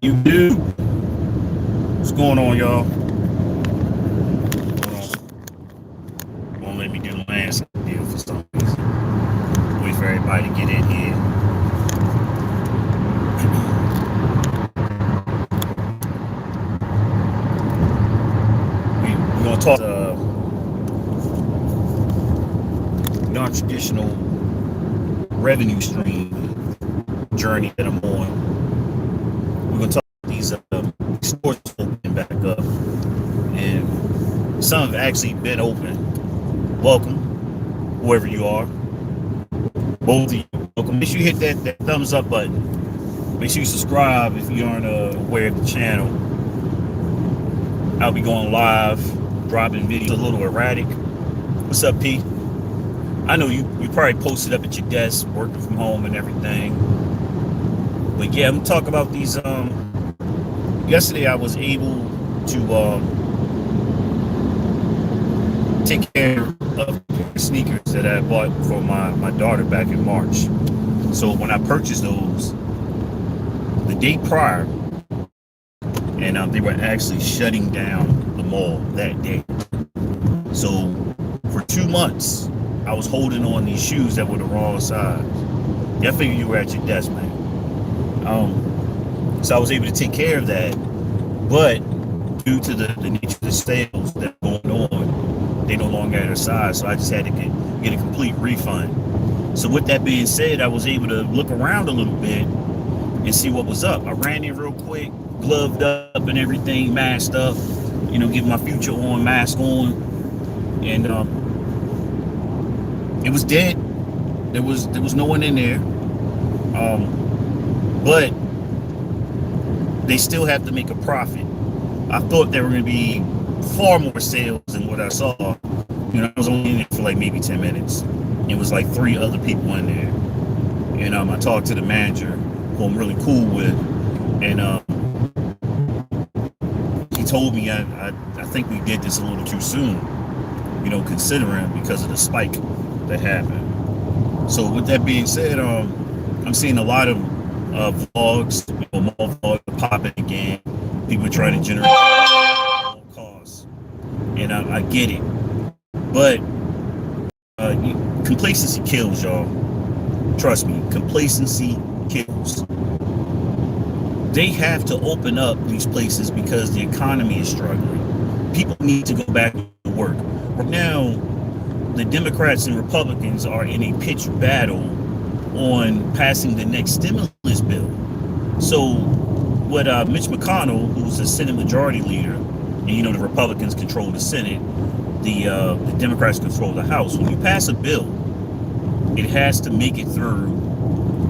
You do. What's going on, y'all? Hold on. Won't let me do the last deal for some reason. Wait for everybody to get in here. We're gonna talk non-traditional revenue stream journey that I'm on. We're gonna talk about these stores opening back up, and some have actually been open. Welcome, whoever you are. Both of you, welcome. Make sure you hit that thumbs up button. Make sure you subscribe if you aren't aware of the channel. I'll be going live, dropping videos a little erratic. What's up, P? I know you probably posted up at your desk, working from home and everything. But yeah, I'm talking about these. Yesterday I was able to take care of sneakers that I bought for my daughter back in March. So when I purchased those, the day prior, and they were actually shutting down the mall that day. So for 2 months, I was holding on these shoes that were the wrong size. Yeah, I figured you were at your desk, man. So I was able to take care of that, but due to the nature of the sales that are going on, they no longer had a size, so I just had to get a complete refund. So with that being said, I was able to look around a little bit and see what was up. I ran in real quick, gloved up and everything, masked up, get my future on, mask on, and it was dead. There was no one in there, but they still have to make a profit. I thought there were going to be far more sales than what I saw. I was only in there for like maybe 10 minutes. It was like 3 other people in there, and I talked to the manager, who I'm really cool with, and he told me I think we did this a little too soon, considering because of the spike that happened. So with that being said, I'm seeing a lot of vlogs, mall vlogs popping again. People trying to generate costs, and I get it, but complacency kills, y'all. Trust me, complacency kills. They have to open up these places because the economy is struggling. People need to go back to work. Right now, the Democrats and Republicans are in a pitched battle on passing the next stimulus bill. So what Mitch McConnell, who's the Senate Majority Leader, and the Republicans control the Senate, the Democrats control the House. When you pass a bill, it has to make it through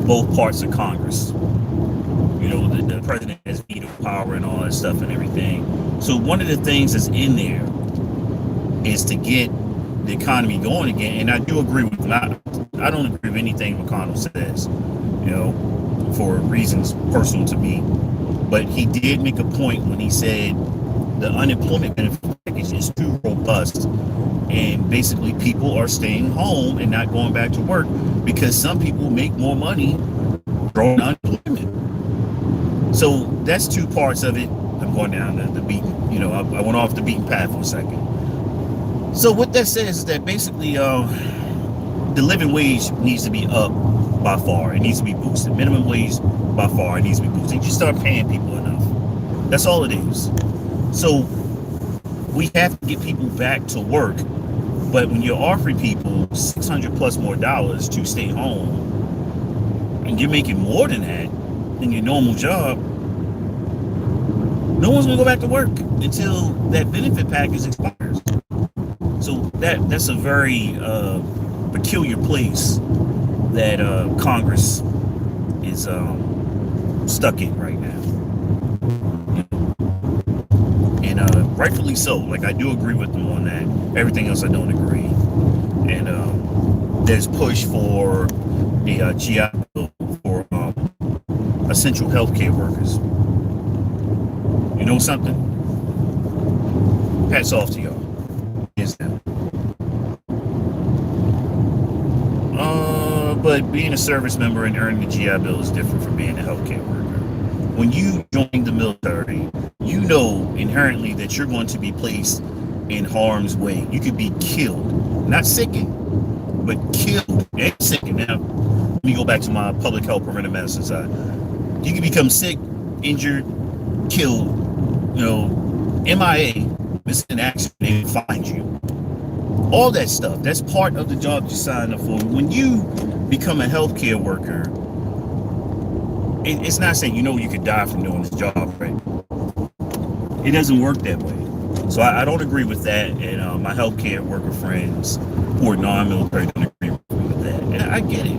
both parts of Congress. The president has veto power and all that stuff and everything. So one of the things that's in there is to get the economy going again. And I do agree with I don't agree with anything McConnell says, for reasons personal to me. But he did make a point when he said the unemployment benefit package is too robust, and basically people are staying home and not going back to work because some people make more money from unemployment. So that's 2 parts of it. I'm going down the beaten, I went off the beaten path for a second. So what that says is that basically the living wage needs to be up by far. It needs to be boosted. Minimum wage by far, it needs to be boosted. You just start paying people enough. That's all it is. So we have to get people back to work. But when you're offering people $600 plus more dollars to stay home, and you're making more than that in your normal job, no one's gonna go back to work until that benefit package expires. So that's a very peculiar place that Congress is stuck in right now, and rightfully so. Like, I do agree with them on that. Everything else I don't agree. And there's push for a GI Bill for essential healthcare workers. You know something? Hats off to y'all. Yes, now. But being a service member and earning the GI Bill is different from being a healthcare worker. when you join the military, you know inherently that you're going to be placed in harm's way. You could be killed, not sickened, but killed and sickened. Now, let me go back to my public health preventive medicine side. You can become sick, injured, killed, MIA, missing in action, they find you. All that stuff, that's part of the job you signed up for. When you become a healthcare worker, it's not saying you could die from doing this job, right? It doesn't work that way. So I don't agree with that, and my healthcare worker friends who are non-military don't agree with that. And I get it.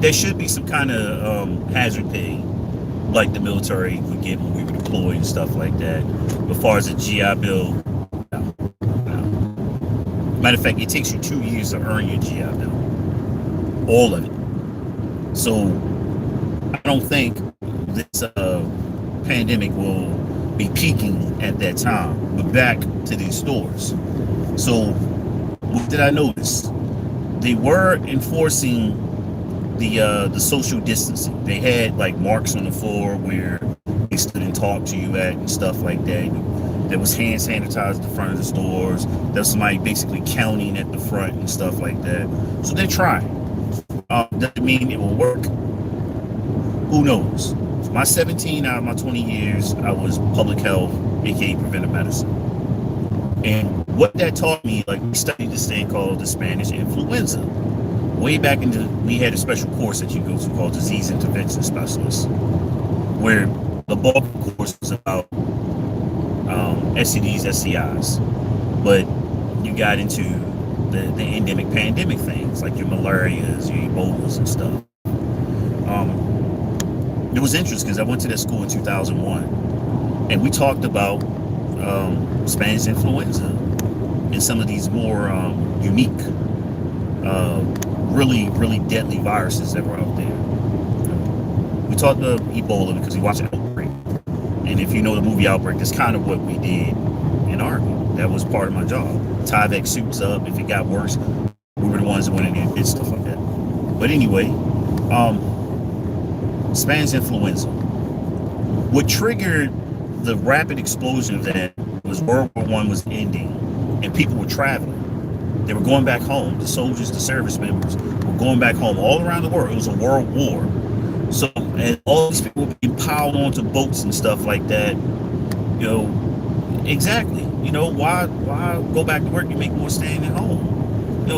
There should be some kind of hazard pay, like the military would get when we were deployed and stuff like that. But as far as a GI Bill, no. Matter of fact, it takes you 2 years to earn your GI Bill, all of it. So I don't think this pandemic will be peaking at that time. But back to these stores. So what did I notice? They were enforcing the social distancing. They had like marks on the floor where they stood and talked to you at and stuff like that. There was hand sanitizer at the front of the stores. There was somebody basically counting at the front and stuff like that. So they're trying. Doesn't mean it will work. Who knows? My 17 out of my 20 years, I was public health, aka preventive medicine. And what that taught me, like we studied this thing called the Spanish influenza. Way back into, we had a special course that you go to called disease intervention specialist, where the bulk of the course was about STDs, STIs, but you got into the endemic pandemic things like your malarias, your Ebolas and stuff. It was interesting because I went to that school in 2001 and we talked about Spanish influenza and some of these more unique, really deadly viruses that were out there. We talked about Ebola because we watched Outbreak. And if you know the movie Outbreak, that's kind of what we did in Army. That was part of my job. Tyvek suits up. If it got worse, we were the ones that went in there and did stuff like that. But anyway, Spanish influenza. What triggered the rapid explosion of that was World War I was ending and people were traveling. They were going back home. The soldiers, the service members were going back home all around the world. It was a world war. So, and all these people were being piled onto boats and stuff like that. Exactly. Why go back to work? You make more staying at home.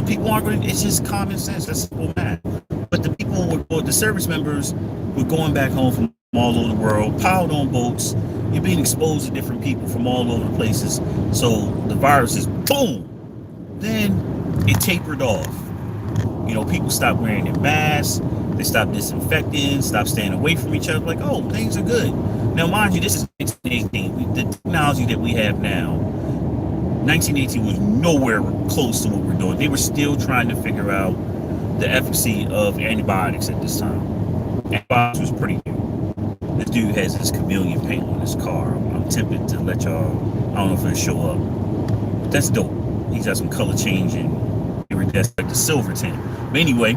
People aren't going to, it's just common sense. That's simple math. But the people, the service members were going back home from all over the world, piled on boats. You're being exposed to different people from all over the places. So the virus is boom. Then it tapered off. People stopped wearing their masks. They stopped disinfecting, stopped staying away from each other. Like, oh, things are good. Now, mind you, this is 1918. The technology that we have now, 1918 was nowhere close to what we're doing. They were still trying to figure out the efficacy of antibiotics at this time. Antibiotics was pretty new. This dude has this chameleon paint on his car. I'm tempted to let y'all, I don't know if it'll show up. But that's dope. He's got some color changing. That's like the silver tint. But anyway,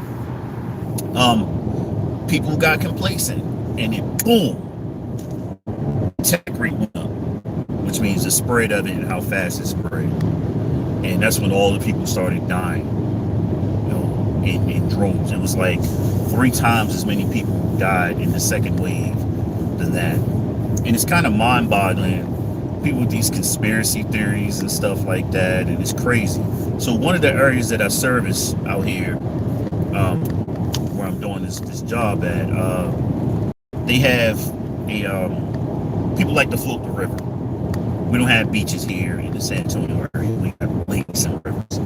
people got complacent and it boom, tech rate went up, which means the spread of it and how fast it spread. And that's when all the people started dying, in droves. It was like 3 times as many people died in the second wave than that. And it's kind of mind-boggling. People with these conspiracy theories and stuff like that, and it's crazy. So one of the areas that I service out here, where I'm doing this job at, they have people like to float the river. We don't have beaches here in the San Antonio area. We have lakes and rivers.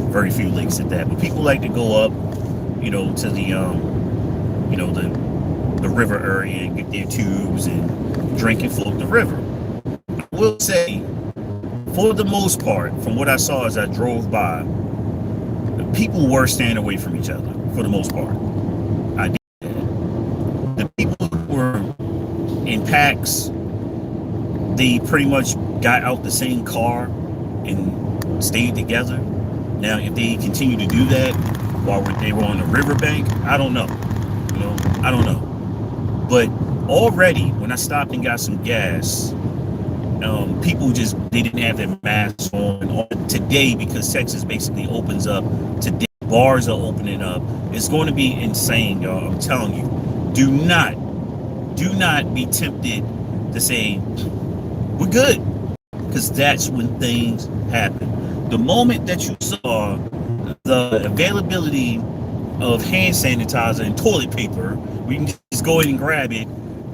Very few lakes at that. But people like to go up, to the river area and get their tubes and drink and float the river. I will say, for the most part, from what I saw as I drove by, people were staying away from each other for the most part. I did that. The people who were in packs, they pretty much got out the same car and stayed together. Now, if they continue to do that while they were on the riverbank, I don't know. I don't know. But Already, when I stopped and got some gas, people just they didn't have their masks on. Today, because Texas basically opens up today, bars are opening up. It's going to be insane, y'all. I'm telling you. Do not be tempted to say we're good, because that's when things happen. The moment that you saw the availability of hand sanitizer and toilet paper, we can just go in and grab it.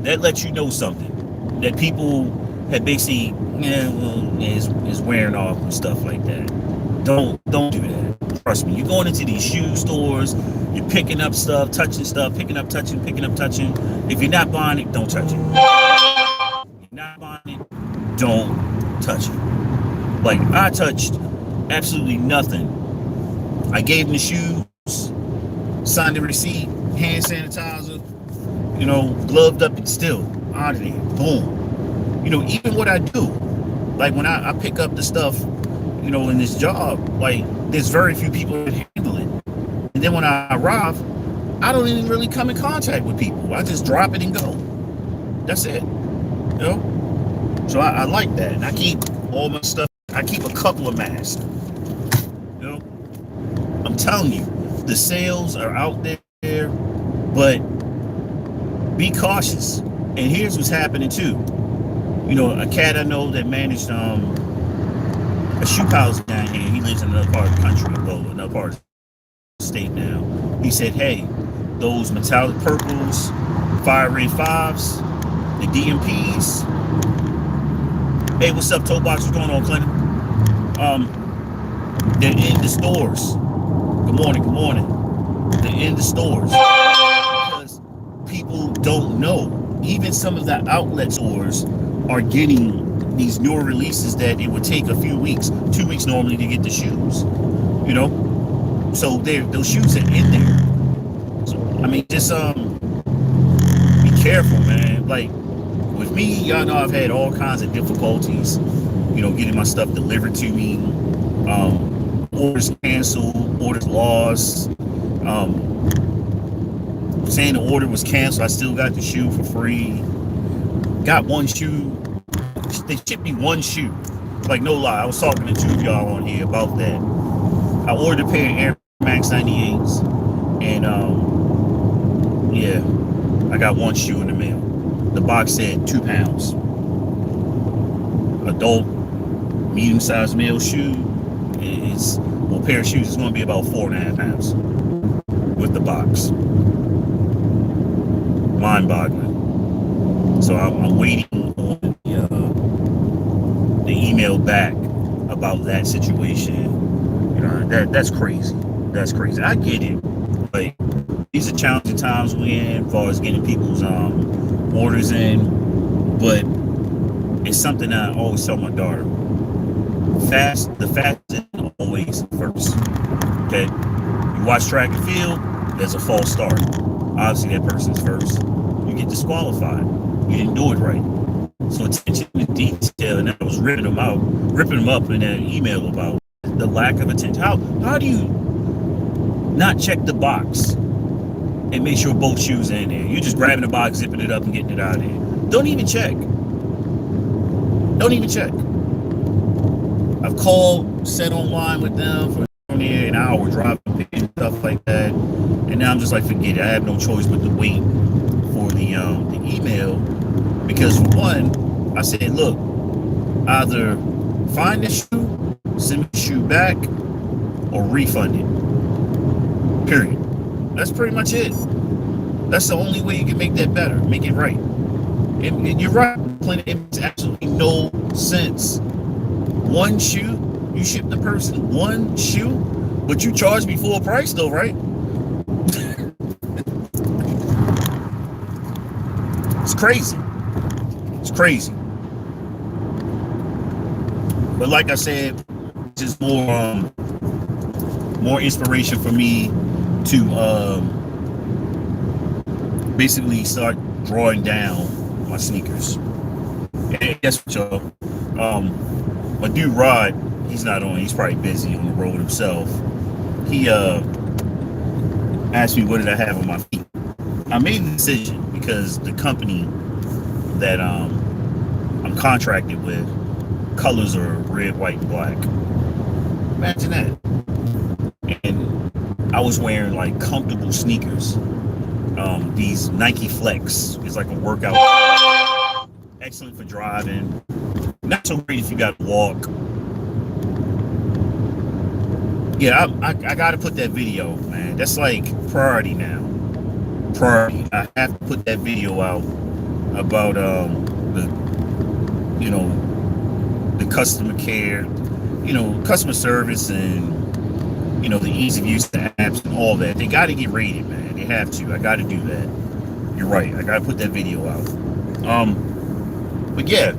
That lets you know something, that people had basically is wearing off and stuff like that. Don't do that. Trust me. You're going into these shoe stores, you're picking up stuff, picking up, touching, picking up, touching. If you're not buying it, don't touch it. If you're not buying it, don't touch it. Like, I touched absolutely nothing. I gave them the shoes, signed the receipt, hand sanitizer, gloved up, and still out of there. Boom. Even what I do, like when I pick up the stuff, in this job, like there's very few people that handle it. And then when I arrive, I don't even really come in contact with people. I just drop it and go. That's it. So I like that. And I keep all my stuff. I keep a couple of masks. I'm telling you, the sales are out there, but be cautious. And here's what's happening too. A cat I know that managed a shoe house down here. He lives in another part of the country, another part of the state now. He said, hey, those metallic purples, fire red 5s, the DMPs. Hey, what's up, Toe Box? What's going on, Clinton? They're in the stores. Good morning. They're in the stores. Because people don't know. Even some of the outlet stores are getting these newer releases that it would take a few weeks, 2 weeks normally, to get the shoes. So those shoes are in there. So I mean, just be careful, man. Like with me, y'all know I've had all kinds of difficulties, getting my stuff delivered to me. Orders canceled, orders lost. Saying the order was canceled, I still got the shoe for free. Got one shoe. They shipped me one shoe. Like, no lie, I was talking to two of y'all on here about that. I ordered a pair of Air Max 98s, and I got one shoe in the mail. The box said 2 pounds. Adult, medium-sized male shoe is, pair of shoes is going to be about 4.5 pounds with the box. Mind-boggling. So I'm waiting on the email back about that situation. That's crazy. That's crazy. I get it. Like, these are challenging times we're in as far as getting people's orders in, but it's something I always tell my daughter. The fast is always first. Okay? You watch track and field, there's a false start. Obviously that person's first. You get disqualified. You didn't do it right. So attention to detail, and I was ripping them up in that email about the lack of attention. How do you not check the box and make sure both shoes are in there? You're just grabbing the box, zipping it up, and getting it out of there. Don't even check. I've called, sat online with them for near an hour, driving, picking stuff like that, and now I'm just like, forget it. I have no choice but to wait for the email, because for one, I said, look, either find the shoe, send me the shoe back, or refund it. Period. That's pretty much it. That's the only way you can make that better, make it right. And you're right, it makes absolutely no sense. One shoe, you ship the person one shoe, but you charge me full price though, right? It's crazy. It's crazy. But like I said, just more inspiration for me to basically start drawing down my sneakers. And guess what, y'all? My dude Rod, he's not on. He's probably busy on the road himself. He asked me what did I have on my feet. I made the decision because the company that I'm contracted with. Colors are red, white, and black. Imagine that. And I was wearing like comfortable sneakers. These Nike Flex is like a workout. Excellent for driving. Not so great if you got to walk. Yeah, I got to put that video, man. That's like priority now. Priority. I have to put that video out about the you know the customer care, customer service, and the ease of use of the apps and all that. They got to get rated, man. They have to. I got to do that. You're right. I got to put that video out. But yeah,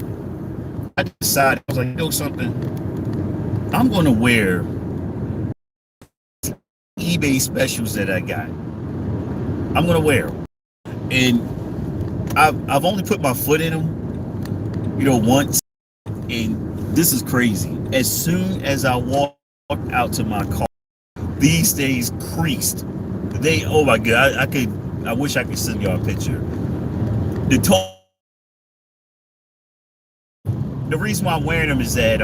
I decided, I was like, something. I'm going to wear eBay specials that I got. I'm going to wear them. And I've only put my foot in them, once. And this is crazy. As soon as I walked out to my car, these things creased. Oh my God, I wish I could send y'all a picture. The reason why I'm wearing them is that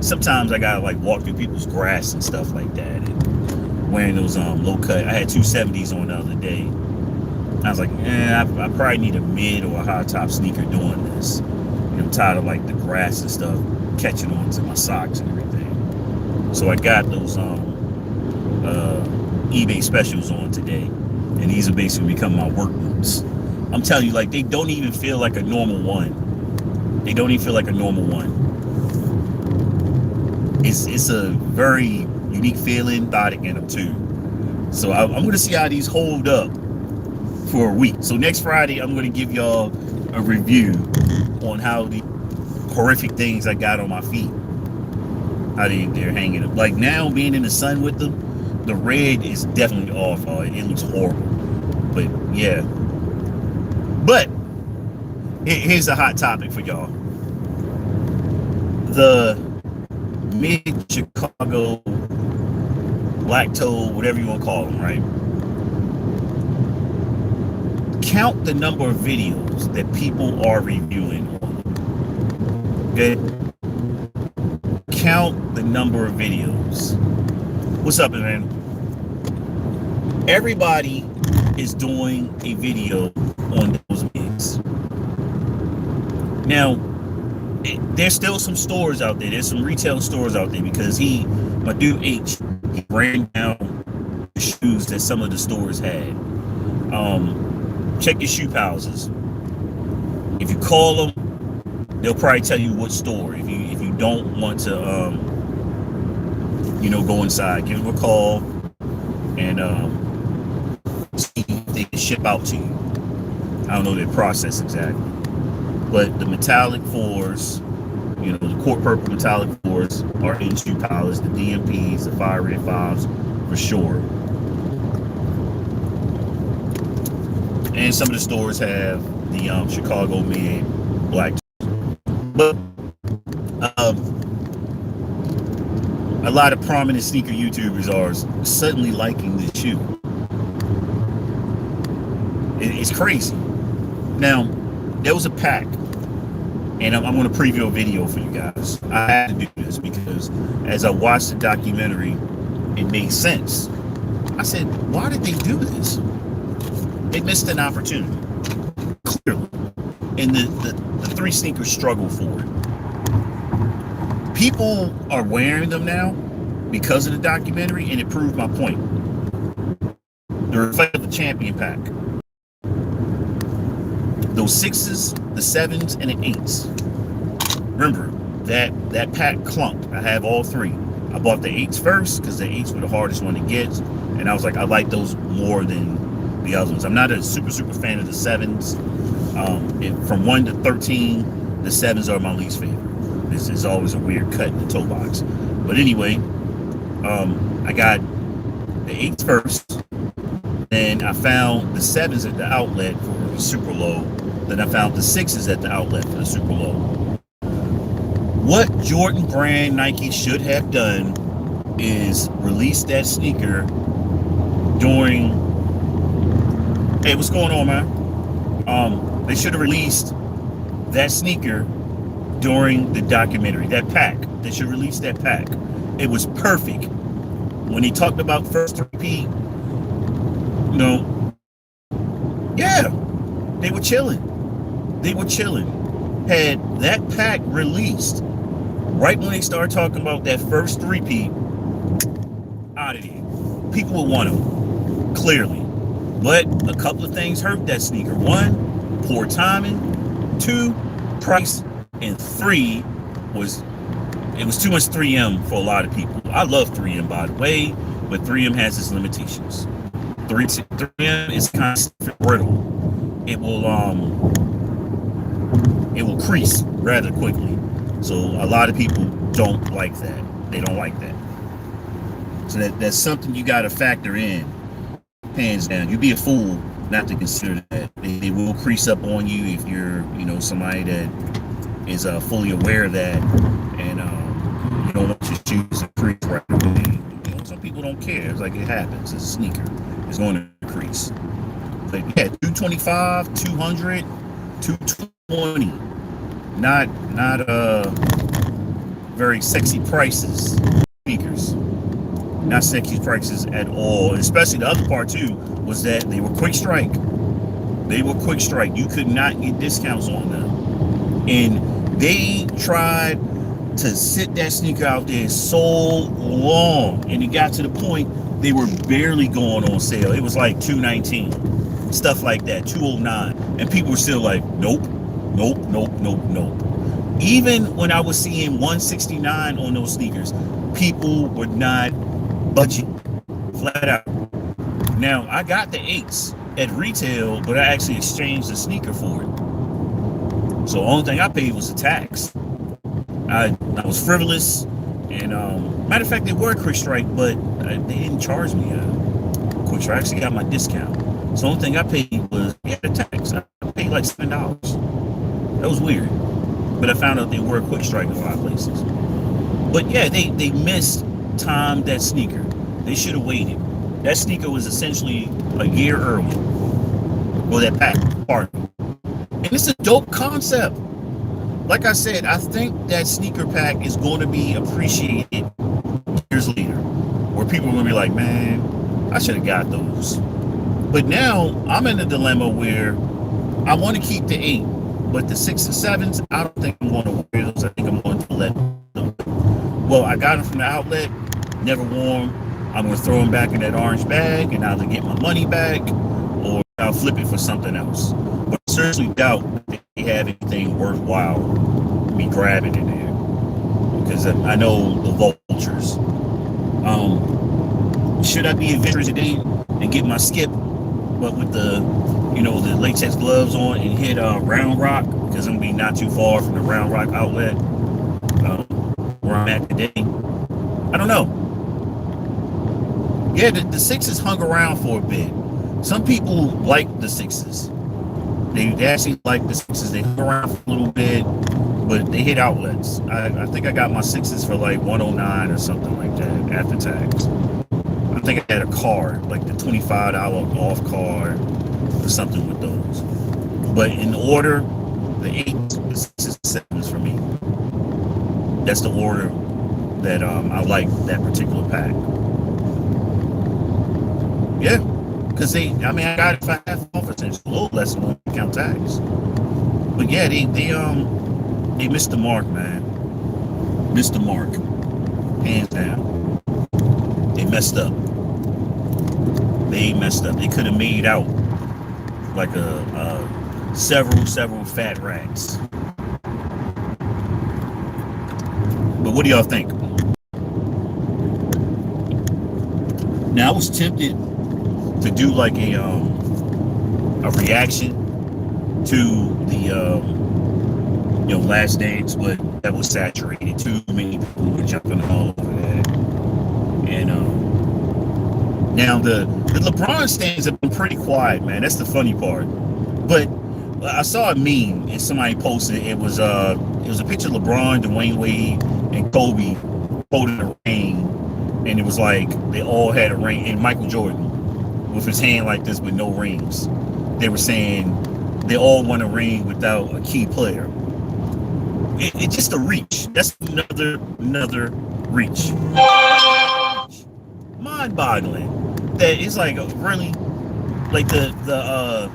sometimes I gotta like walk through people's grass and stuff like that, and wearing those low cut. I had 270s on the other day. I was like, I probably need a mid or a high top sneaker doing this. I'm tired of like the grass and stuff catching on to my socks and everything. So I got those eBay specials on today, and these are basically become my work boots. I'm telling you, like, they don't even feel like a normal one. They don't even feel like a normal one. It's a very unique feeling, thought in them too. So I'm going to see how these hold up for a week. So next Friday, I'm going to give y'all a review on how the horrific things I got on my feet, how they're hanging up. Like now, being in the sun with them, the red is definitely off. It looks horrible. But yeah. But here's a hot topic for y'all. The mid-Chicago black toe, whatever you want to call them, right? Count the number of videos that people are reviewing on. Okay? Count the number of videos. What's up, man? Everybody is doing a video on those mids. Now, there's still some stores out there. There's some retail stores out there because my dude H, he ran down the shoes that some of the stores had. Check your shoe houses. If you call them, they'll probably tell you what store. If you don't want to, go inside, give them a call and see if they can ship out to you. I don't know their process exactly, but the metallic fours, the court purple metallic fours are in shoe palace. The DMPs, the fire red fives, for sure. And some of the stores have the Chicago mid black. But a lot of prominent sneaker YouTubers are suddenly liking this shoe. It's crazy. Now, there was a pack, and I'm going to preview a video for you guys. I had to do this because as I watched the documentary, it made sense. I said, why did they do this? They missed an opportunity, clearly. And the three sneakers struggle for it. People are wearing them now because of the documentary, and it proved my point. The Reflect of the Champion pack. Those 6s, the 7s, and the 8s. Remember, that pack clumped. I have all three. I bought the 8s first because the 8s were the hardest one to get. And I was like, I like those more than the other ones. I'm not a super fan of the 7s. From 1 to 13, the 7s are my least favorite. This is always a weird cut in the toe box. But anyway, I got the 8s first. Then I found the 7s at the outlet for the super low. Then I found the 6s at the outlet for the super low. What Jordan Brand Nike should have done is release that sneaker during... Hey, what's going on, man? They should have released that sneaker during the documentary. That pack. They should release that pack. It was perfect. When he talked about first repeat, yeah, they were chilling. They were chilling. Had that pack released right when they started talking about that first repeat, out of here. People would want them, clearly. But a couple of things hurt that sneaker. One, poor timing. Two, price. And three, it was too much 3M for a lot of people. I love 3M, by the way, but 3M has its limitations. 3M is kind of brittle. It will crease rather quickly. So a lot of people don't like that. They don't like that. So that's something you got to factor in, hands down. You'd be a fool not to consider that. They will crease up on you if you're, somebody that is fully aware of that, and you don't want your shoes to crease right away. Some people don't care. It's like it happens. It's a sneaker. It's going to crease. But yeah, 225, 200, 220. Not very sexy prices. Sneakers. Not sexy prices at all. And especially the other part too was that they were quick strike. They were quick strike. You could not get discounts on them. And they tried to sit that sneaker out there so long, and it got to the point they were barely going on sale. It was like $219, stuff like that, $209, and people were still like, nope. Even when I was seeing $169 on those sneakers, people were not budging, flat out. Now I got the 8s at retail, but I actually exchanged the sneaker for it. So the only thing I paid was the tax. I was frivolous, and matter of fact, they were quick strike, but they didn't charge me a quick strike. I actually got my discount. So the only thing I paid was the tax. I paid like $7. That was weird, but I found out they were quick strike in a lot of places. But yeah, they missed time that sneaker. They should have waited. That sneaker was essentially a year early. Well, that pack part. And it's a dope concept. Like I said, I think that sneaker pack is going to be appreciated years later, where people are going to be like, man, I should have got those. But now I'm in a dilemma where I want to keep the 8, but the 6 and 7s, I don't think I'm going to wear those. I think I'm going to let them. Well, I got them from the outlet, never wore them. I'm going to throw them back in that orange bag and either get my money back or I'll flip it for something else. But I seriously doubt they have anything worthwhile me grabbing in there, because I know the vultures. Should I be adventurous today and get my skip, but with the the latex gloves on, and hit Round Rock, because I'm gonna be not too far from the Round Rock outlet where I'm at today? I don't know. Yeah, the 6s hung around for a bit. Some people like the 6s. They actually like the 6s. They hung around for a little bit, but they hit outlets. I think I got my 6s for like $109 or something like that after tax. I think I had a card, like the $25 off card or something with those. But in order, the 8s, the 6s, 7s for me. That's the order that I like that particular pack. Yeah, because I got it for half off, essentially, a little less than count tax. But yeah, they missed the mark, man. Missed the mark, hands down. They messed up. They could have made out like several fat rats. But what do y'all think? Now I was tempted to do like a reaction to the Last Dance, but that was saturated. Too many people were jumping all over that. And now the LeBron stands have been pretty quiet, man. That's the funny part. But I saw a meme and somebody posted it was a picture of LeBron, Dwayne Wade, and Kobe holding a ring, and it was like they all had a ring, and Michael Jordan with his hand like this with no rings. They were saying they all want to reign without a key player. It's just a reach. That's another reach. Mind-boggling. That it's like really like the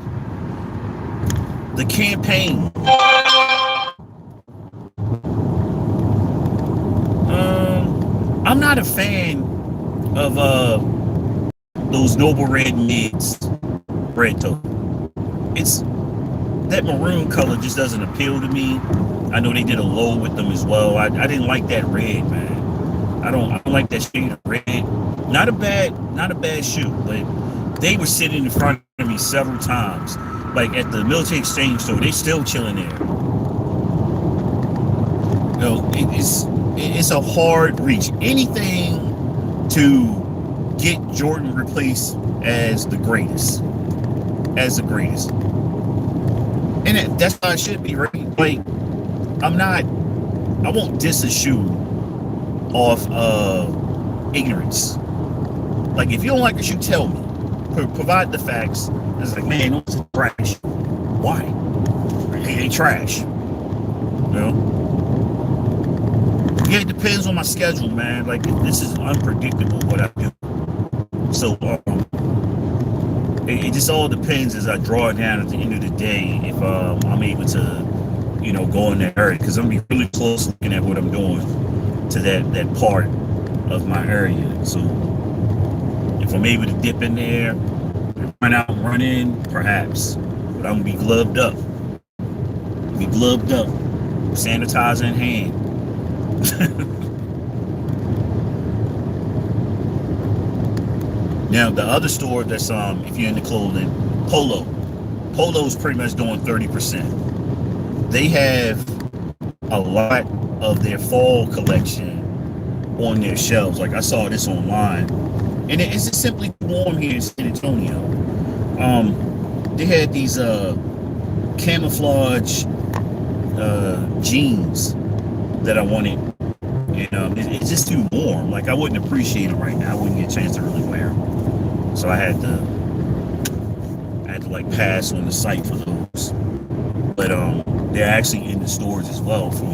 campaign. I'm not a fan of those noble red mids, red toe. It's that maroon color just doesn't appeal to me. I know they did a low with them as well. I didn't like that red, man. I don't like that shade of red. Not a bad shoe, but they were sitting in front of me several times, like at the military exchange store. They still chilling there. You know, it's a hard reach. Anything to get Jordan replaced as the greatest, and that's how it should be, right? Like, I won't diss a shoe off ignorance. Like, if you don't like the shoe, tell me. Provide the facts. It's like, man, those are trash. Why? They trash. You know? Yeah, it depends on my schedule, man. Like, this is unpredictable what I do. So, it just all depends as I draw it down at the end of the day if I'm able to, you know, go in that area, because I'm gonna be really close looking at what I'm doing to that part of my area. So if I'm able to dip in there, run out and run in, perhaps, but I'm gonna be gloved up. Sanitizer in hand. Now the other store that's if you're into clothing, Polo's pretty much doing 30%. They have a lot of their fall collection on their shelves. Like, I saw this online, and it's just simply warm here in San Antonio. They had these camouflage jeans that I wanted, and it's just too warm. Like, I wouldn't appreciate them right now. I wouldn't get a chance to really wear them, so I had to like pass on the site for those. But they're actually in the stores as well, from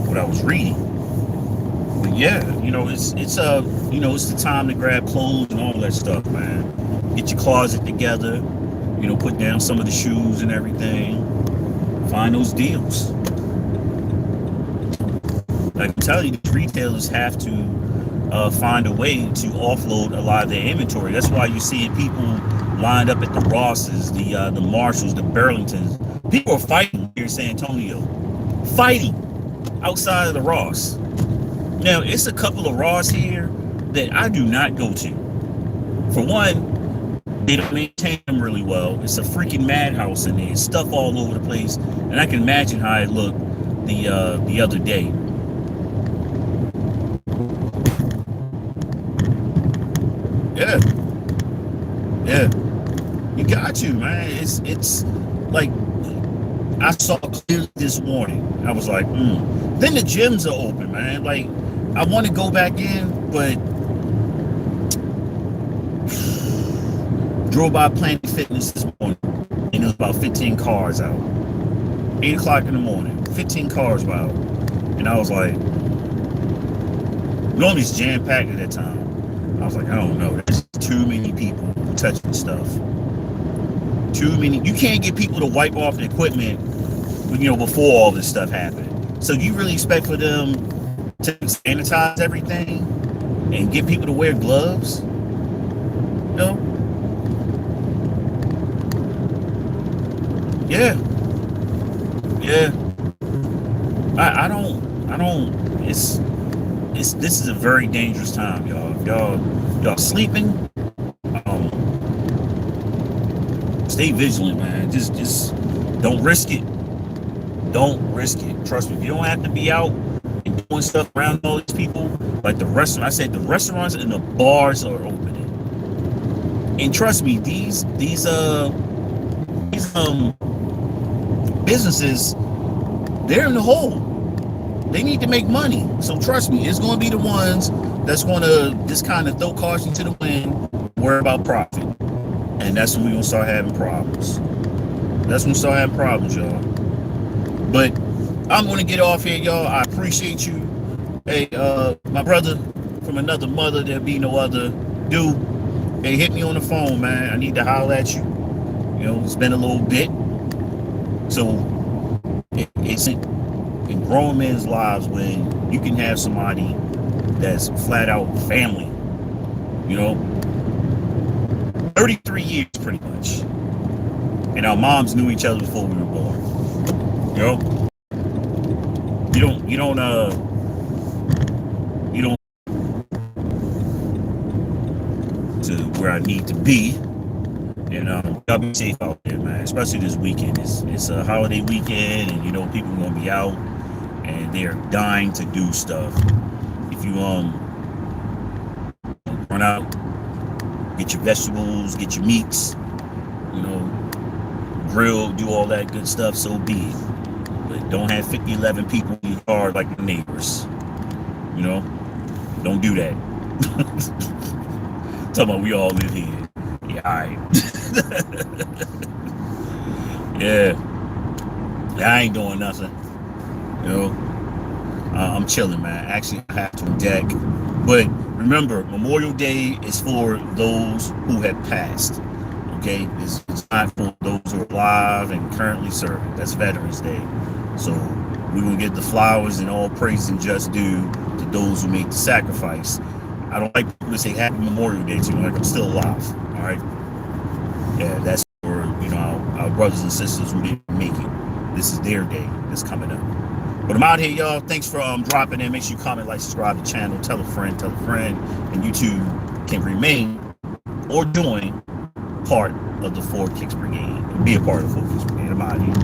what I was reading. But yeah, you know, it's the time to grab clothes and all that stuff, man. Get your closet together, you know, put down some of the shoes and everything. Find those deals. Like I'm telling you, these retailers have to find a way to offload a lot of their inventory. That's why you're seeing people lined up at the Rosses, the Marshalls, the Burlingtons. People are fighting here in San Antonio, fighting outside of the Ross. Now, it's a couple of Ross here that I do not go to. For one, they don't maintain them really well. It's a freaking madhouse in there, stuff all over the place, and I can imagine how it looked the other day. Yeah, you got to, man. It's like, I saw clearly this morning. I was like, Then the gyms are open, man. Like, I want to go back in, but drove by Planet Fitness this morning, and there was about 15 cars out. 8 o'clock in the morning, 15 cars were out. And I was like, normally it's jam-packed at that time. I was like, I don't know. There's too many people touching stuff. Too many. You can't get people to wipe off the equipment, you know, before all this stuff happened. So you really expect for them to sanitize everything and get people to wear gloves? No. Yeah. I don't. This is a very dangerous time, y'all. Y'all sleeping. Stay vigilant, man. Just don't risk it. Don't risk it. Trust me. If you don't have to be out and doing stuff around all these people, like the restaurant. I said the restaurants and the bars are opening. And trust me, these businesses, they're in the hole. They need to make money. So trust me, it's going to be the ones that's going to just kind of throw caution to the wind, worry about profit. And that's when we're going to start having problems. That's when we start having problems, y'all. But I'm gonna get off here, y'all. I appreciate you. Hey, my brother from another mother, there be no other dude. Hey, hit me on the phone, man. I need to holler at you. You know, it's been a little bit. So it's in grown men's lives when you can have somebody that's flat out family. You know, 33 years pretty much. And our moms knew each other before we were born. You know? You don't to where I need to be. And y'all be safe out there, man. Especially this weekend. It's a holiday weekend, and you know people are gonna be out, and they're dying to do stuff. If you run out, get your vegetables, get your meats, you know, grill, do all that good stuff. So be it. But don't have 50, 11 people in your car like the neighbors. You know, don't do that. Talking about we all live here. Yeah, all right. Yeah, I ain't doing nothing. You know, I'm chilling, man. Actually, I have to deck. But remember, Memorial Day is for those who have passed. Okay, it's not for those who are alive and currently serving. That's Veterans Day. So we're gonna get the flowers and all praise and just due to those who make the sacrifice. I don't like people to say Happy Memorial Day to me, like I'm still alive. All right, yeah, that's for our brothers and sisters who didn't make it. This is their day that's coming up. But I'm out here, y'all. Thanks for dropping in. Make sure you comment, like, subscribe to the channel, tell a friend, and you too can remain or join part of the Ford Kicks Brigade. Be a part of the Ford Kicks Brigade. I'm out here.